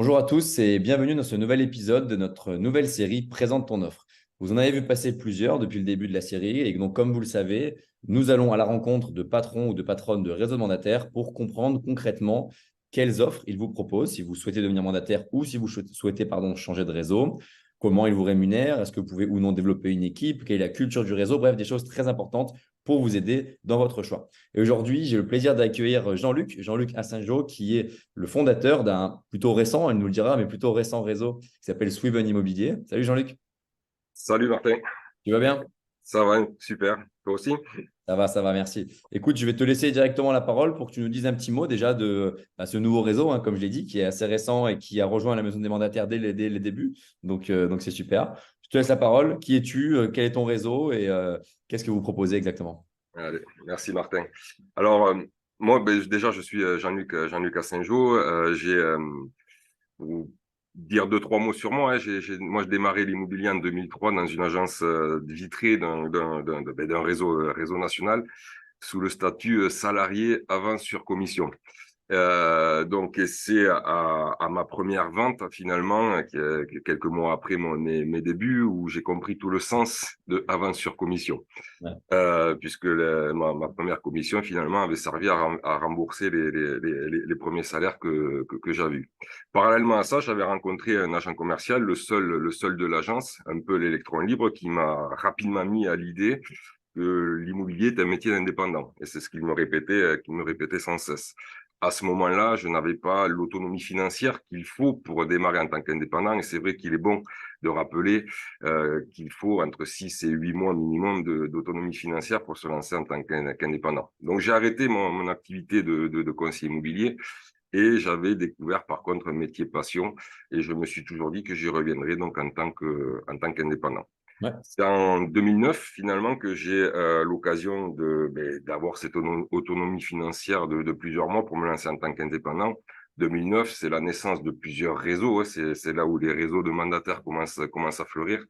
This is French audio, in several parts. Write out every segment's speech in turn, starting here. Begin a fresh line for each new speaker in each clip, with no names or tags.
Bonjour à tous et bienvenue dans ce nouvel épisode de notre nouvelle série Présente ton offre. Vous en avez vu passer plusieurs depuis le début de la série et donc comme vous le savez, nous allons à la rencontre de patrons ou de patronnes de réseaux mandataires pour comprendre concrètement quelles offres ils vous proposent si vous souhaitez devenir mandataire ou si vous souhaitez changer de réseau, comment ils vous rémunèrent, est-ce que vous pouvez ou non développer une équipe, quelle est la culture du réseau, bref, des choses très importantes pour vous aider dans votre choix. Et aujourd'hui, j'ai le plaisir d'accueillir Jean-Luc Assinjo, qui est le fondateur d'un plutôt récent, elle nous le dira, mais plutôt récent réseau qui s'appelle Swiven Immobilier. Salut Jean-Luc,
Salut Martin,
tu vas bien?
ça va, super, toi aussi?
Ça va, merci. Écoute, je vais te laisser directement la parole pour que tu nous dises un petit mot déjà de ce nouveau réseau, comme je l'ai dit, qui est assez récent et qui a rejoint la maison des mandataires dès les débuts. Donc c'est super. Je te laisse la parole. Qui es-tu? Quel est ton réseau? Et qu'est-ce que vous proposez exactement?
Allez, merci Martin. Alors, moi, déjà, je suis Jean-Luc Assinjo. Pour dire deux, trois mots sur moi, hein. Moi, je démarrais l'immobilier en 2003 dans une agence vitrée d'un réseau national sous le statut salarié avant sur commission. Donc, et c'est à ma première vente, finalement, quelques mois après mes débuts, où j'ai compris tout le sens de avance sur commission.
Ouais.
Puisque ma première commission, finalement, avait servi à rembourser les premiers salaires que j'avais eus. Parallèlement à ça, j'avais rencontré un agent commercial, le seul de l'agence, un peu l'électron libre, qui m'a rapidement mis à l'idée que l'immobilier est un métier indépendant. Et c'est ce qu'il me répétait sans cesse. À ce moment-là, je n'avais pas l'autonomie financière qu'il faut pour démarrer en tant qu'indépendant. Et c'est vrai qu'il est bon de rappeler qu'il faut entre 6 et 8 mois minimum d'autonomie financière pour se lancer en tant qu'indépendant. Donc, j'ai arrêté mon activité de conseiller immobilier et j'avais découvert par contre un métier passion et je me suis toujours dit que j'y reviendrai donc en tant qu'indépendant.
Ouais.
C'est en 2009 finalement que j'ai l'occasion d'avoir cette autonomie financière de plusieurs mois pour me lancer en tant qu'indépendant. 2009, c'est la naissance de plusieurs réseaux, hein. C'est là où les réseaux de mandataires commencent à fleurir.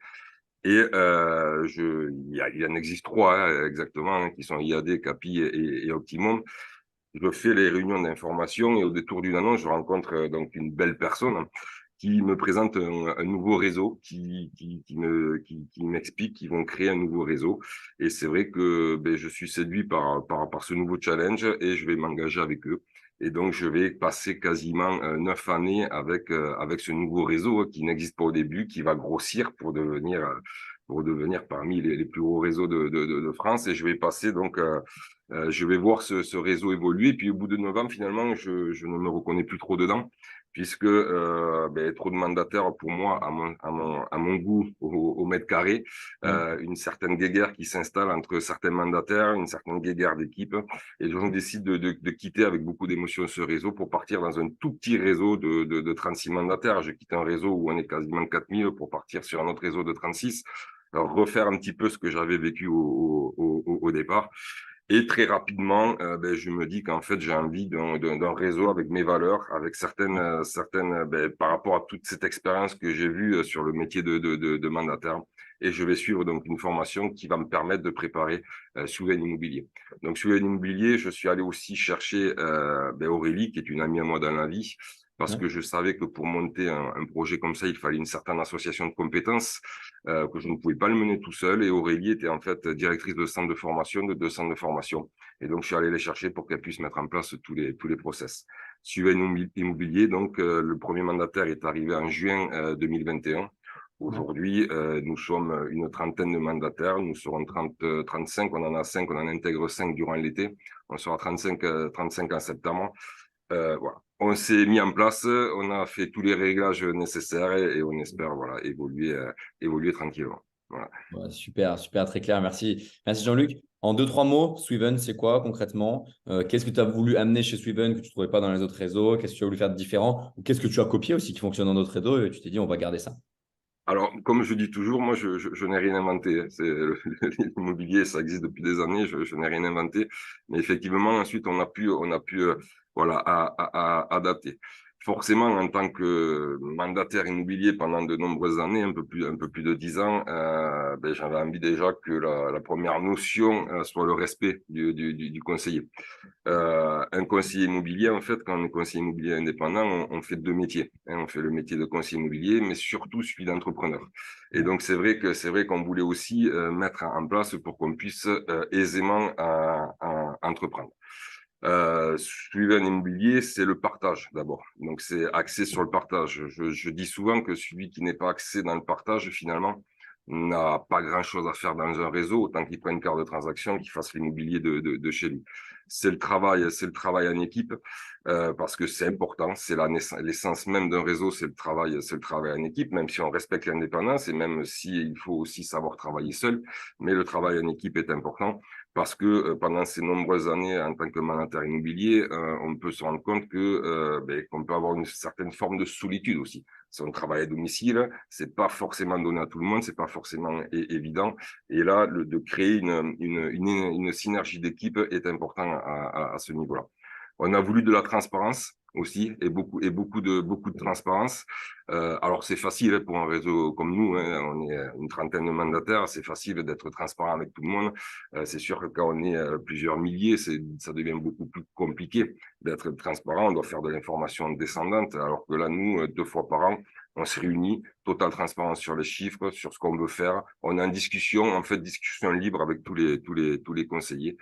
Et il y en existe trois, hein, exactement, hein, qui sont IAD, CAPI et Optimum. Je fais les réunions d'information et au détour d'une annonce, je rencontre donc une belle personne, hein, qui me présente un nouveau réseau, qui m'explique qu'ils vont créer un nouveau réseau. Et c'est vrai que je suis séduit par ce nouveau challenge et je vais m'engager avec eux. Et donc, je vais passer quasiment 9 années avec ce nouveau réseau, qui n'existe pas au début, qui va grossir pour devenir parmi les plus gros réseaux de France. Et je vais passer donc je vais voir ce réseau évoluer. Puis au bout de 9 ans, finalement, je ne me reconnais plus trop dedans, puisque trop de mandataires pour moi, à mon goût, au mètre carré,
Ouais.
une certaine guéguerre qui s'installe entre certains mandataires, une certaine guéguerre d'équipe. Et donc, je décide de quitter avec beaucoup d'émotion ce réseau pour partir dans un tout petit réseau de 36 mandataires. Je quitte un réseau où on est quasiment 4000 pour partir sur un autre réseau de 36. Alors, refaire un petit peu ce que j'avais vécu au départ. Et très rapidement, je me dis qu'en fait, j'ai envie d'un réseau avec mes valeurs, avec certaines par rapport à toute cette expérience que j'ai vue sur le métier de mandataire. Et je vais suivre donc une formation qui va me permettre de préparer Souven Immobilier. Donc, Souven Immobilier, je suis allé aussi chercher Aurélie, qui est une amie à moi dans la vie, parce
Ouais.
que je savais que pour monter un projet comme ça, il fallait une certaine association de compétences, que je ne pouvais pas le mener tout seul. Et Aurélie était en fait directrice de centre de formation, de 2 centres de formation. Et donc, je suis allé les chercher pour qu'elle puisse mettre en place tous les process. Suven Immobilier, donc, le premier mandataire est arrivé en juin 2021.
Ouais.
Aujourd'hui, nous sommes une trentaine de mandataires. Nous serons 30, 35. On en a 5. On en intègre 5 durant l'été. On sera 35 en septembre. Voilà. On s'est mis en place, on a fait tous les réglages nécessaires et on espère voilà, évoluer tranquillement. Voilà.
Ouais, super, super, très clair. Merci. Merci Jean-Luc. En deux, trois mots, Swiven, c'est quoi concrètement? Qu'est-ce que tu as voulu amener chez Swiven que tu ne trouvais pas dans les autres réseaux? Qu'est-ce que tu as voulu faire de différent? Ou qu'est-ce que tu as copié aussi qui fonctionne dans d'autres réseaux et tu t'es dit, on va garder ça?
Alors, comme je dis toujours, moi, je n'ai rien inventé, hein. L'immobilier, ça existe depuis des années, je n'ai rien inventé. Mais effectivement, ensuite, on a pu voilà, adapter. forcément, en tant que mandataire immobilier pendant de nombreuses années, un peu plus de 10 ans, j'avais envie déjà que la première notion soit le respect du conseiller. Un conseiller immobilier, en fait, quand on est conseiller immobilier indépendant, on fait deux métiers, hein. On fait le métier de conseiller immobilier, mais surtout celui d'entrepreneur. Et donc, c'est vrai qu'on voulait aussi mettre en place pour qu'on puisse aisément entreprendre. Suivre un immobilier, c'est le partage d'abord. Donc, c'est axé sur le partage. Je dis souvent que celui qui n'est pas axé dans le partage, finalement, n'a pas grand-chose à faire dans un réseau, autant qu'il prenne une carte de transaction, qu'il fasse l'immobilier de chez lui. C'est le travail en équipe, parce que c'est important. C'est l'essence même d'un réseau, c'est le travail en équipe, même si on respecte l'indépendance et même si il faut aussi savoir travailler seul. Mais le travail en équipe est important parce que pendant ces nombreuses années en tant que mandataire immobilier, on peut se rendre compte qu'on peut avoir une certaine forme de solitude aussi. Si on travaille à domicile, c'est pas forcément donné à tout le monde, c'est pas forcément évident. Et là, de créer une synergie d'équipe est important à ce niveau-là. On a voulu de la transparence aussi et beaucoup de transparence. Alors c'est facile pour un réseau comme nous, hein, on est une trentaine de mandataires, c'est facile d'être transparent avec tout le monde. C'est sûr que quand on est plusieurs milliers, ça devient beaucoup plus compliqué d'être transparent. On doit faire de l'information descendante, alors que là, nous, 2 fois par an, on se réunit, totale transparence sur les chiffres, sur ce qu'on veut faire. On est en discussion, en fait, discussion libre avec tous les conseillers.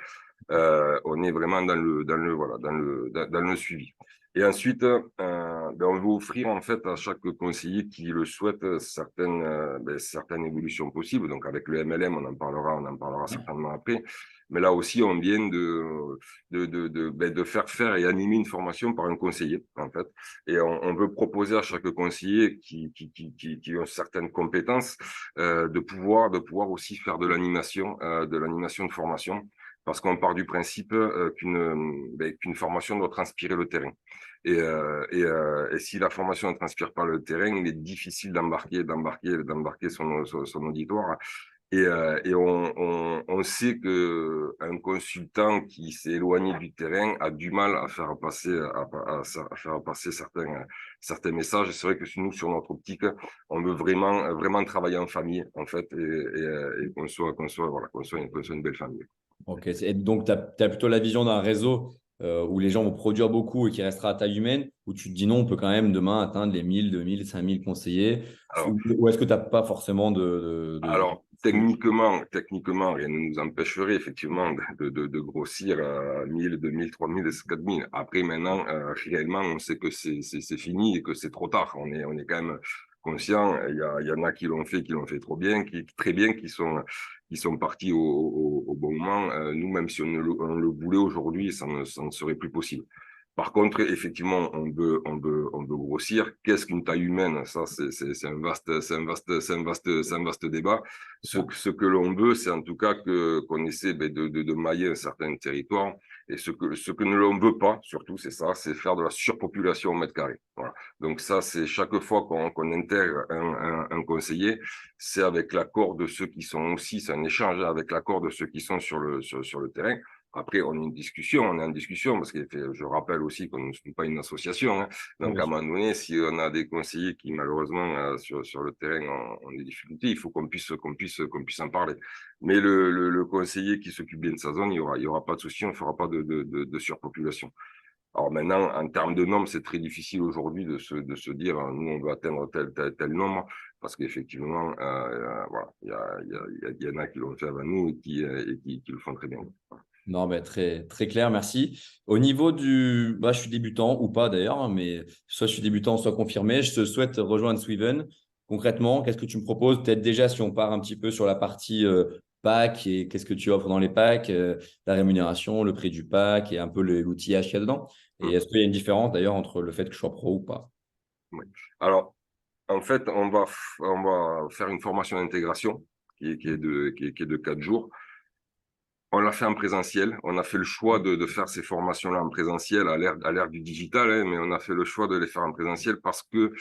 On est vraiment dans le suivi. Et ensuite, on veut offrir en fait à chaque conseiller qui le souhaite certaines évolutions possibles. Donc avec le MLM, on en parlera certainement après. Mais là aussi, on vient de faire et animer une formation par un conseiller en fait. Et on veut proposer à chaque conseiller qui ont certaines compétences de pouvoir aussi faire de l'animation de formation parce qu'on part du principe qu'une formation doit transpirer le terrain. Et si la formation ne transpire pas le terrain, il est difficile d'embarquer son auditoire. Et on sait qu'un consultant qui s'est éloigné du terrain a du mal à faire passer certains messages. C'est vrai que nous, sur notre optique, on veut vraiment travailler en famille, en fait, et qu'on soit une belle famille.
Ok, et donc tu as plutôt la vision d'un réseau où les gens vont produire beaucoup et qui restera à taille humaine, où tu te dis non, on peut quand même demain atteindre les 1000, 2000, 5000 conseillers,
Alors,
ou est-ce que tu n'as pas forcément
Alors, techniquement, rien ne nous empêcherait effectivement de grossir à 1000, 2000, 3000, 4000. Après, maintenant, réellement, on sait que c'est fini et que c'est trop tard. On est quand même conscient. Il y en a qui l'ont fait trop bien, très bien, qui sont partis au bon moment. Nous, même si on le voulait aujourd'hui, ça ne serait plus possible. Par contre, effectivement, on veut grossir. Qu'est-ce qu'une taille humaine? Ça, c'est un vaste débat. Ce que l'on veut, c'est en tout cas qu'on essaie de mailler un certain territoire. Et ce que l'on ne veut pas, surtout, c'est ça, c'est faire de la surpopulation au mètre carré. Voilà. Donc ça, c'est chaque fois qu'on intègre un conseiller, c'est avec l'accord de ceux qui sont aussi, c'est un échange avec l'accord de ceux qui sont sur le terrain. Après, on est en discussion, parce que je rappelle aussi qu'on ne sommes pas une association, hein. Donc, à un moment donné, si on a des conseillers qui, malheureusement, sur le terrain, ont des difficultés, il faut qu'on puisse en parler. Mais le conseiller qui s'occupe bien de sa zone, il y aura pas de souci, on ne fera pas de surpopulation. Alors maintenant, en termes de nombre, c'est très difficile aujourd'hui de se dire, nous, on veut atteindre tel nombre, parce qu'effectivement, voilà, il y en a qui l'ont fait avant nous et qui le font très bien.
Non, mais très, très clair, merci. Au niveau du. Bah, je suis débutant ou pas d'ailleurs, hein, mais soit je suis débutant, soit confirmé. Je te souhaite rejoindre Sweven. Concrètement, qu'est-ce que tu me proposes? Peut-être déjà si on part un petit peu sur la partie pack et qu'est-ce que tu offres dans les packs, la rémunération, le prix du pack et un peu l'outillage qu'il y a dedans. Et
Mm.
est-ce qu'il y a une différence d'ailleurs entre le fait que je sois pro ou pas?
Oui. Alors, en fait, on va faire une formation d'intégration qui est de 4 jours. On l'a fait en présentiel. On a fait le choix de faire ces formations-là en présentiel à l'ère du digital, hein, mais on a fait le choix de les faire en présentiel parce que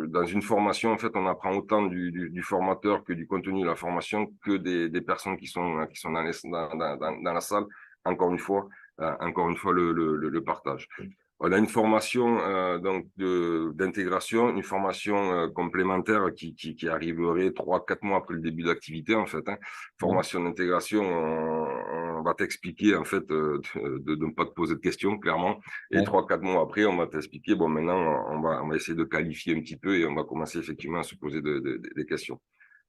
dans une formation, en fait, on apprend autant du formateur que du contenu de la formation que des personnes qui sont dans la salle. Encore une fois, le partage. On a une formation donc d'intégration, une formation complémentaire qui arriverait 3-4 mois après le début d'activité en fait.
Ouais.
Formation d'intégration, on va t'expliquer en fait de ne pas te poser de questions clairement. Et
Ouais.
3-4 mois après, on va t'expliquer. Bon, maintenant on va essayer de qualifier un petit peu et on va commencer effectivement à se poser des questions.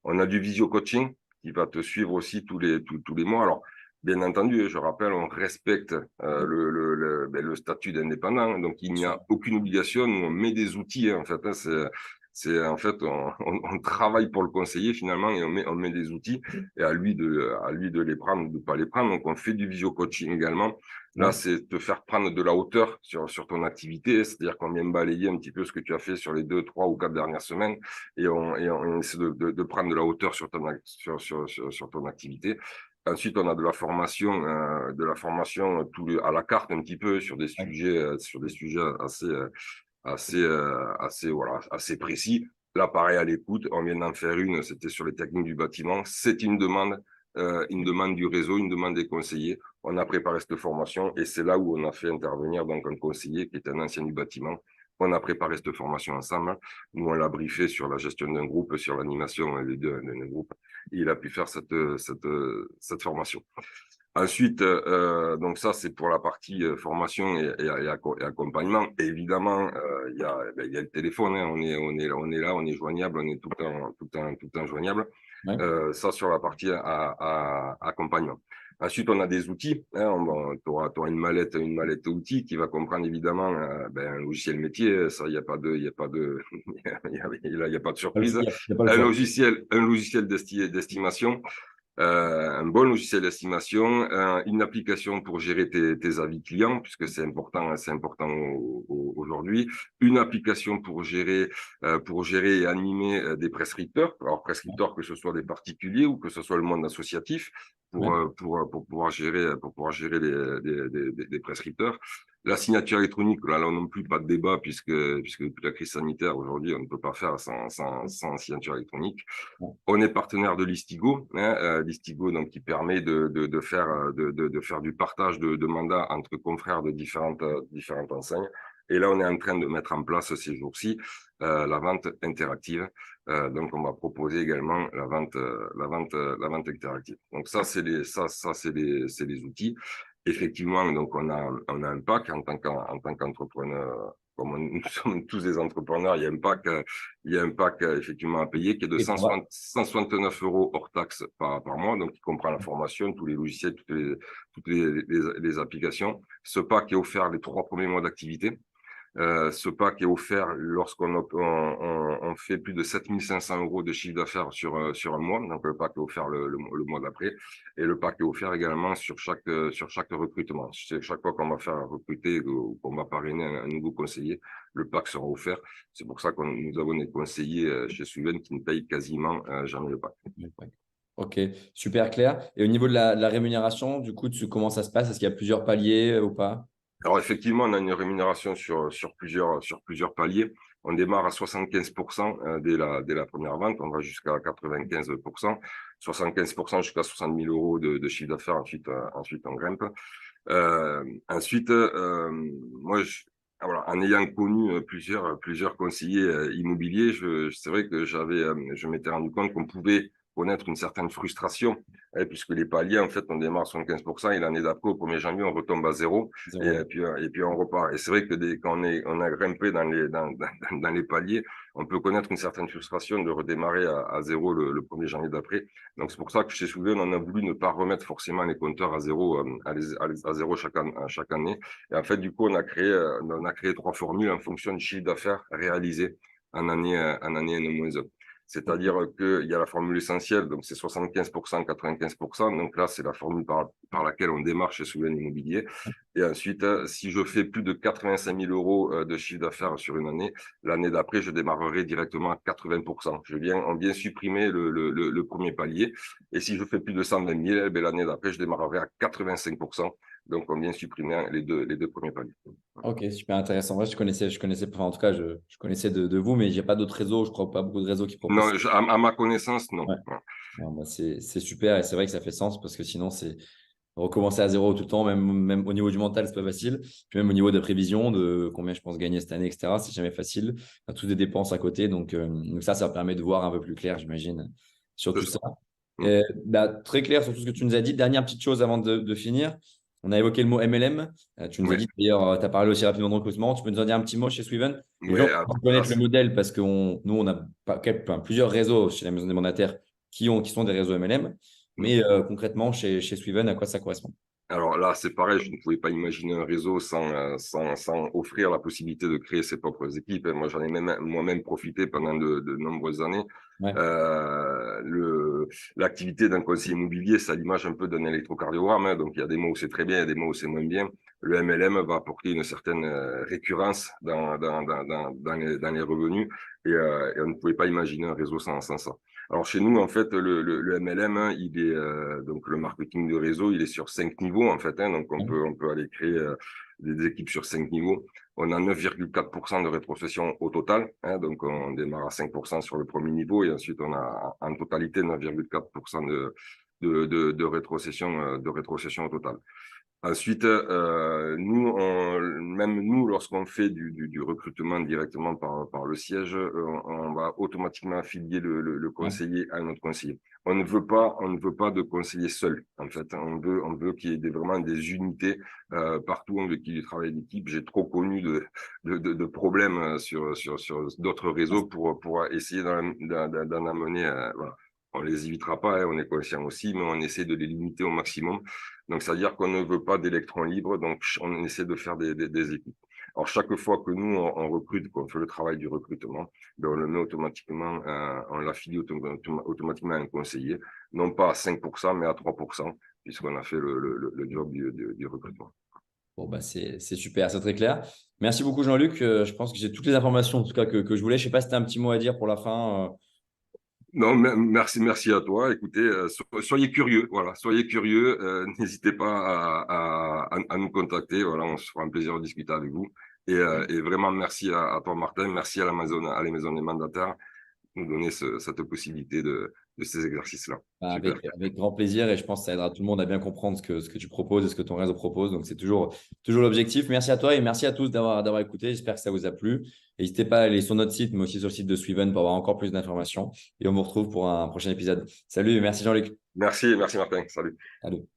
On a du visio coaching qui va te suivre aussi tous les mois. Alors bien entendu, je rappelle, on respecte le statut d'indépendant, donc il
Bien
n'y
sûr.
a aucune obligation. Nous, on met des outils, en fait. En fait, on travaille pour le conseiller finalement et on met des outils et à lui de les prendre ou de pas les prendre. Donc, on fait du visio-coaching également. Là,
Ouais.
c'est te faire prendre de la hauteur sur ton activité, c'est-à-dire qu'on vient balayer un petit peu ce que tu as fait sur les 2, 3 ou 4 dernières semaines et on essaie de prendre de la hauteur sur ton activité. Ensuite, on a de la formation à la carte un petit peu sur des
Ouais.
sujets assez précis. Là, pareil à l'écoute, on vient d'en faire une, c'était sur les techniques du bâtiment. C'est une demande du réseau, une demande des conseillers. On a préparé cette formation et c'est là où on a fait intervenir donc un conseiller qui est un ancien du bâtiment. On a préparé cette formation ensemble. Nous, on l'a briefé sur la gestion d'un groupe, sur l'animation d'un groupe. Et il a pu faire cette formation. Ensuite, donc ça, c'est pour la partie formation et accompagnement. Et évidemment, il y a le téléphone. On est là, on est joignable, on est tout le temps joignable.
Ouais.
Ça, sur la partie accompagnement. Ensuite, on a des outils. Tu auras une mallette outils qui va comprendre évidemment un logiciel métier. Ça, il n'y a pas de, il y a pas de, il y a pas de surprise.
Il y a pas le
Un
choix.
logiciel, un logiciel d'estimation, un bon logiciel d'estimation, une application pour gérer tes avis clients, puisque c'est important aujourd'hui, une application pour gérer et animer des prescripteurs, alors prescripteurs que ce soit des particuliers ou que ce soit le monde associatif,
Ouais.
pour pouvoir gérer des prescripteurs. La signature électronique, là non plus, pas de débat, puisque depuis la crise sanitaire, aujourd'hui, on ne peut pas faire sans signature électronique.
Ouais.
On est partenaire de Listigo, Listigo donc qui permet de faire du partage de mandats entre confrères de différentes enseignes. Et là, on est en train de mettre en place ces jours-ci la vente interactive. Donc, on va proposer également la vente interactive. Donc ça, c'est les outils. Effectivement, donc on a un pack en tant qu'entrepreneur. Comme nous sommes tous des entrepreneurs, il y a un pack effectivement à payer qui est de
Et ça va.
169 € hors taxe par mois, donc qui comprend la formation, tous les logiciels, toutes les applications. Ce pack est offert les 3 premiers mois d'activité. Ce pack est offert lorsqu'on fait plus de 7 500 € de chiffre d'affaires sur un mois. Donc, le pack est offert le mois d'après. Et le pack est offert également sur chaque recrutement. Chaque fois qu'on va faire recruter ou qu'on va parrainer un nouveau conseiller, le pack sera offert. C'est pour ça que nous avons des conseillers chez Suven qui ne payent quasiment jamais le pack.
Ouais. Ok, super clair. Et au niveau de la rémunération, du coup, comment ça se passe? Est-ce qu'il y a plusieurs paliers ou pas?
Alors effectivement, on a une rémunération sur plusieurs paliers. On démarre à 75% dès la première vente, on va jusqu'à 95%, 75% jusqu'à 60 000 € de chiffre d'affaires, ensuite on grimpe. Ensuite, moi, voilà, en ayant connu plusieurs conseillers immobiliers, c'est vrai que je m'étais rendu compte qu'on pouvait connaître une certaine frustration, puisque les paliers, en fait, on démarre à 75% et l'année d'après, au 1er janvier, on retombe à zéro
Zéro.
et puis on repart. Et c'est vrai que quand on a grimpé dans les paliers, on peut connaître une certaine frustration de redémarrer à zéro le 1er janvier d'après. Donc, c'est pour ça que chez Souven, on a voulu ne pas remettre forcément les compteurs à zéro, à zéro chaque année. Et en fait, du coup, on a créé 3 formules en fonction du chiffre d'affaires réalisé en année N-1. C'est-à-dire qu'il y a la formule essentielle, donc c'est 75%, 95%. Donc là, c'est la formule par laquelle on démarre chez Souven Immobilier. Et ensuite, si je fais plus de 85 000 € de chiffre d'affaires sur une année, l'année d'après, je démarrerai directement à 80%. On vient supprimer le premier palier. Et si je fais plus de 120 000, l'année d'après, je démarrerai à 85%. Donc, on vient supprimer les deux premiers paliers.
Ok, super intéressant. Moi, enfin, en tout cas, je connaissais de vous, mais j'ai pas d'autres réseaux. Je crois pas beaucoup de réseaux qui proposent
Non,
ça.
à ma connaissance, non.
Ouais. Non, bah, c'est super et c'est vrai que ça fait sens parce que sinon, recommencer à zéro tout le temps, même au niveau du mental, c'est pas facile. Puis même au niveau de prévision, de combien je pense gagner cette année, etc., c'est jamais facile. On a tous des dépenses à côté. Donc ça permet de voir un peu plus clair, j'imagine, sur
C'est
tout
ça.
ça.
Mm.
Très clair sur tout ce que tu nous as dit. Dernière petite chose avant de finir. On a évoqué le mot MLM. Tu nous as
Oui,
dit, d'ailleurs, tu as parlé aussi rapidement de recrutement. Tu peux nous en dire un petit mot chez Swiven? Les
oui,
gens doivent
là,
connaître le modèle parce que nous, on a plusieurs réseaux chez la Maison des Mandataires qui sont des réseaux MLM. Mais concrètement, chez Swiven, à quoi ça correspond?
alors là, c'est pareil, je ne pouvais pas imaginer un réseau sans offrir la possibilité de créer ses propres équipes. Moi, j'en ai même moi-même profité pendant de nombreuses années.
Ouais.
L'activité d'un conseiller immobilier, c'est à l'image un peu d'un électrocardiogramme, hein. Donc, il y a des mots où c'est très bien, il y a des mots où c'est moins bien. Le MLM va apporter une certaine récurrence dans les revenus et on ne pouvait pas imaginer un réseau sans ça. Alors chez nous, en fait, le MLM, hein, il est donc le marketing de réseau, il est sur 5 niveaux en fait. Hein, donc on peut aller créer des équipes sur 5 niveaux. On a 9,4% de rétrocession au total. Hein, donc on démarre à 5% sur le premier niveau et ensuite on a en totalité 9,4% de rétrocession au total. Ensuite, même nous, lorsqu'on fait du recrutement directement par le siège, on va automatiquement affilier le
Ouais.
conseiller à un autre conseiller. On ne veut pas de conseiller seul. En fait, on veut qu'il y ait vraiment des unités partout. On veut qu'il y ait du travail d'équipe. J'ai trop connu de problèmes sur d'autres réseaux pour essayer d'en amener. Voilà. On les évitera pas, hein, on est conscient aussi, mais on essaie de les limiter au maximum. Donc, c'est-à-dire qu'on ne veut pas d'électrons libres, donc on essaie de faire des équipes. Alors, chaque fois que nous, on recrute, qu'on fait le travail du recrutement, ben, on le met automatiquement, on l'affilie automatiquement à un conseiller, non pas à 5%, mais à 3%, puisqu'on a fait le job du recrutement.
Bon, bah, c'est super, c'est très clair. Merci beaucoup, Jean-Luc. Je pense que j'ai toutes les informations, en tout cas, que je voulais. Je ne sais pas si tu as un petit mot à dire pour la fin.
Non, merci à toi. Écoutez, soyez curieux, voilà, soyez curieux. N'hésitez pas à nous contacter. Voilà, on se fera un plaisir de discuter avec vous. Et vraiment, merci à toi, Martin. Merci à la Maison des Mandataires de nous donner cette possibilité de ces exercices-là.
Bah,
Super.
avec grand plaisir et je pense que ça aidera tout le monde à bien comprendre ce que tu proposes et ce que ton réseau propose. Donc, c'est toujours l'objectif. Merci à toi et merci à tous d'avoir écouté. J'espère que ça vous a plu. N'hésitez pas à aller sur notre site, mais aussi sur le site de Swiven pour avoir encore plus d'informations. Et on vous retrouve pour un prochain épisode. Salut et merci Jean-Luc.
Merci Martin. Salut.
Salut.